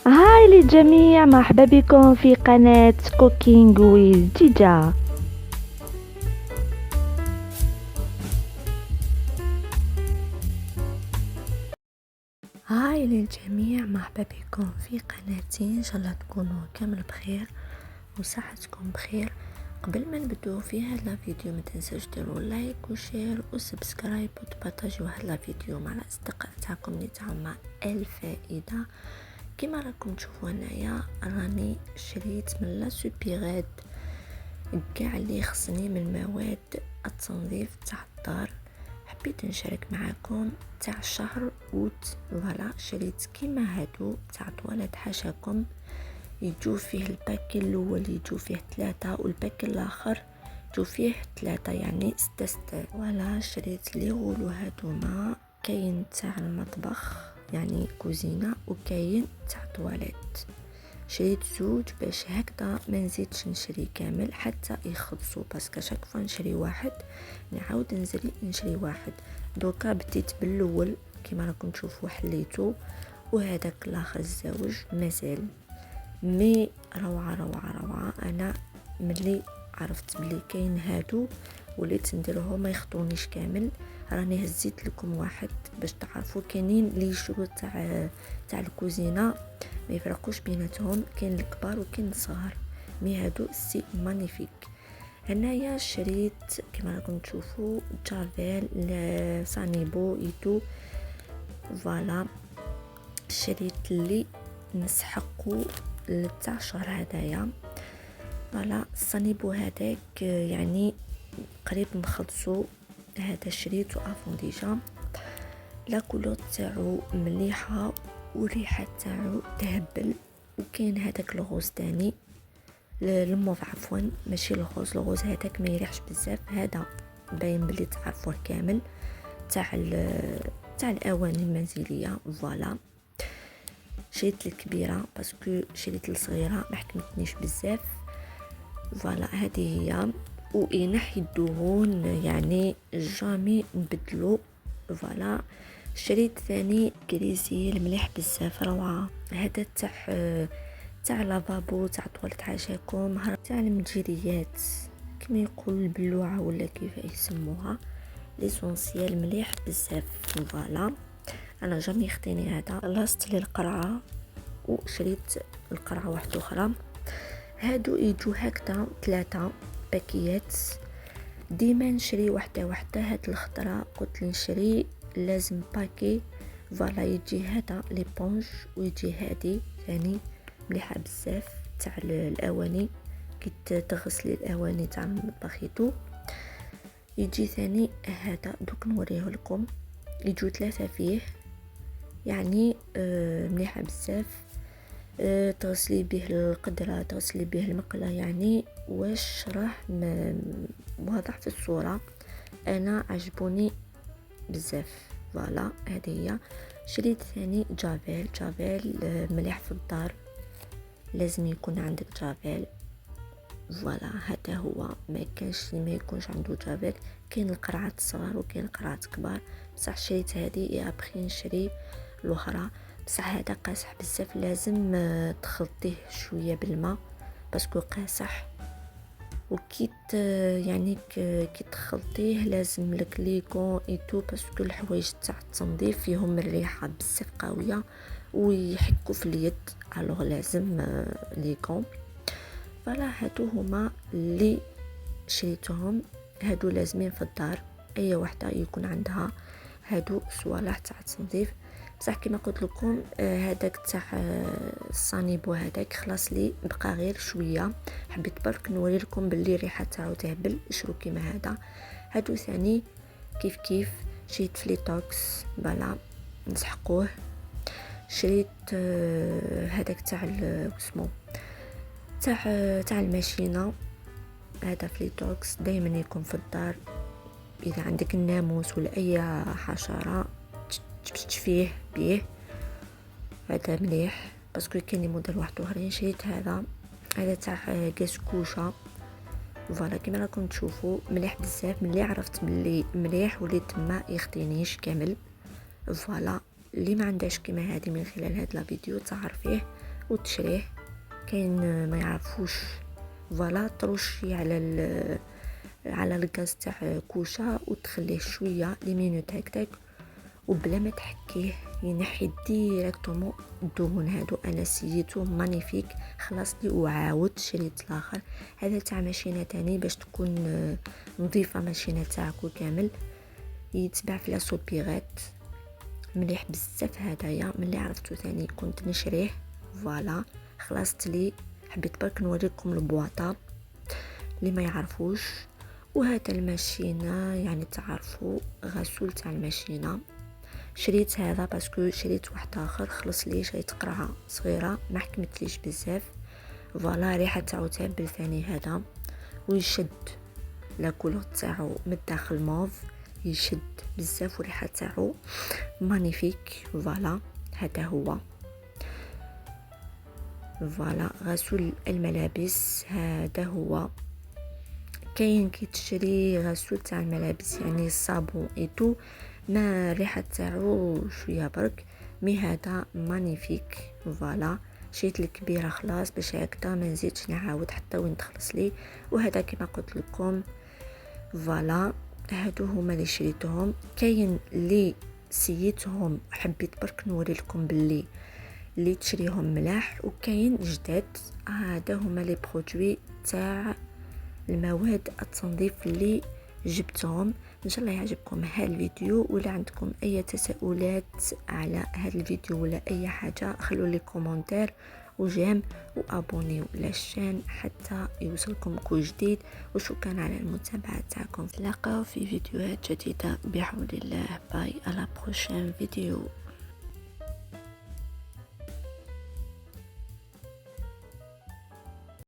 هاي للجميع، مرحبا بكم في قناة كوكينج ويز جيجا. هاي للجميع، مرحبا بكم في قناتي. ان شاء الله تكونوا كامل بخير وصحتكم بخير. قبل ما نبدو في هذا الفيديو ما تنسوش ديروا لايك وشير وسبسكرايب وتبارطاجيو هذا الفيديو مع الاصدقاء تاعكم اللي تعم الفائده. كما راكم تشوفوا هنايا راني شريت من لا سوبيراد كاع اللي خصني من مواد التنظيف تاع الدار. حبيت نشارك معكم تاع شهر اوت. فوالا شريت كيما هادو تاع طوالات حاشاكم، يجو فيه الباكي الاول يجو فيه 3 والباكي الاخر يجو فيه 3، يعني 6. فوالا شريت لي غولو هادوما، كاين تاع المطبخ يعني كوزينه وكاين تاع طوالات. شريت زوج باش هكذا ما نزيدش نشري كامل حتى يخلصوا، باسكو شاك فوا نشري واحد نعاود نشري واحد. دوكا بديت بالاول كيما راكم تشوفوا حليته، وهذاك الاخر الزوج مازال. مي روعه روعه روعه. انا ملي عرفت بلي كاين هادو وليت نديرهم ما يخطونيش كامل. راني هزيت لكم واحد باش تعرفوا كاينين لي شرو تاع الكوزينه ما يفرقوش بيناتهم، كاين الكبار وكاين الصغار. مي هادو سي مانيفيك. هنايا شريت كما راكم تشوفوا جافيل سانيبو ايتو. فوالا شريت اللي نسحقوا تاع شهر هدايا. فوالا سانيبو هذاك يعني قريب نخلصوا. هذا شريته افون ديجا. لا كولور تاعو مليحه والريحه تاعو تهبل. وكاين هذاك الغوز تاني الموف، عفوا ماشي الغوز هذاك ما يريحش بزاف. هذا باين بلي تعرفوه كامل تاع الاواني المنزليه. فوالا شريت الكبيره باسكو شريت الصغيره ما حكمتنيش بزاف. فوالا هذه هي. وينحي الدهون يعني جامي نبدلو. فوالا شريت ثاني كريزيل مليح بزاف روعه. هذا تاع لافابو تاع طوالت حاشاكم، تاع المجيريات كما يقول البلوعه ولا كيف يسموها، ليسونسيال مليح بزاف. فوالا انا جامي يخطيني هذا. لاصت لي القرعه وشريت القرعه واحده اخرى. هادو يجو هكذا 3 باكيات. ديما نشري وحده هاد الخطره قلت نشري لازم باكي. فوالا يجي هذا ليبونج ويجي هادي ثاني مليحه بزاف تاع الاواني كي تغسلي الاواني تاع المطبخيتو. يجي ثاني هذا دوك نوريه لكم. يجو 3 فيه يعني مليحه بزاف. تغسلي به القدرة تغسلي به المقلة، يعني واش راح واضح في الصورة. انا عجبوني بزاف. فوالا هذه هي. شريت ثاني جافيل مليح في الدار، لازم يكون عندك جافيل. فوالا هذا هو. ما كانش ما يكونش عنده جافيل. كاين القرعات الصغار وكاين القرعات كبار، بصح شريت هذه يا ابخي نشري الاخرى. بصح هذا قاصح بزاف، لازم تخلطيه شويه بالماء باسكو قاصح. وكيت يعني كي تخلطيه لازم لك ليكون ايتو باسكو الحوايج تاع التنظيف فيهم الريحه بزاف قويه ويحكوا في اليد، الوغ لازم ليكون. فلا هادو هما اللي شريتهم. هادو لازمين في الدار، اي وحده يكون عندها هادو صوالح تاع التنظيف. بصح كما قلت لكم هذاك تاع الصانيبو هذاك خلاص لي بقى غير شويه. حبيت برك نوري لكم باللي الريحه تاعو تهبل. شرو كيما هادو ثاني كيف شريت فليتوكس بالا نسحقوه. شريت هذاك تاع اسمه تاع الماشينه. هذا فليتوكس دائما يكون في الدار اذا عندك الناموس ولا اي حشره تشفيه بيه. هذا مليح باسكو كاين موديل واحد اخرين. شريت هذا تاع كاسكوشه. فوالا كما راكم تشوفوا مليح بزاف. ملي عرفت بلي مليح وليت ما يخدينيش كامل. فوالا اللي ما عندهاش كيما هذه من خلال هذا الفيديو تعرفيه وتشريه. كاين ما يعرفوش فوالا ترشي على الغاز تاع كوشه وتخليه شويه لي مينوت هكذاك وبلا ما تحكيه ينحي ديريكتومون الدهون هادو. انا سيتو مانيفيك خلاص لي وعاودت شريت الاخر. هذا تاع ماشينه تاني باش تكون نظيفه ماشينه تاعكو كامل. يتباع في لا سوبيغات مليح بزاف هدايا. ملي عرفتو ثاني كنت نشريه فوالا خلصت لي. حبيت برك نوريكم البواطه اللي ما يعرفوش. وهذا الماشينه يعني تعرفوا غسول تاع الماشينه. شريت هذا باسكو شريت واحد اخر خلص لي شريت قرعه صغيره ما حكمتليش بزاف. فوالا ريحه تاعو تهبل ثاني هذا ويشد لا كولور تاعو من الداخل موف يشد بزاف وريحه تاعو مانيفيك. فوالا هذا هو فوالا غسول الملابس. هذا هو كاين كي تشري غسول تاع الملابس يعني الصابون ايتو ما الريحه تاعو شويه برك مي هذا مانيفيك. فوالا شريت الكبيره خلاص باش هكذا ما نزيدش نعاود حتى وين تخلص لي. وهذا كما قلت لكم فوالا هادو هما اللي شريتهم. كاين اللي سيتهم حبيت برك نوري لكم باللي اللي تشريهم ملاح وكاين جداد. هذا هما لي برودوي تاع المواد التنظيف اللي جبتهم. ان شاء الله يعجبكم هذا الفيديو. ولا عندكم اي تساؤلات على هذا الفيديو ولا اي حاجه خلوا لي كومنتير وجيم وابونيو للشان حتى يوصلكم كل جديد. وشكرا على المتابعه تاعكم. نتلاقاو في فيديوهات جديده بحول الله. باي على بروشين فيديو.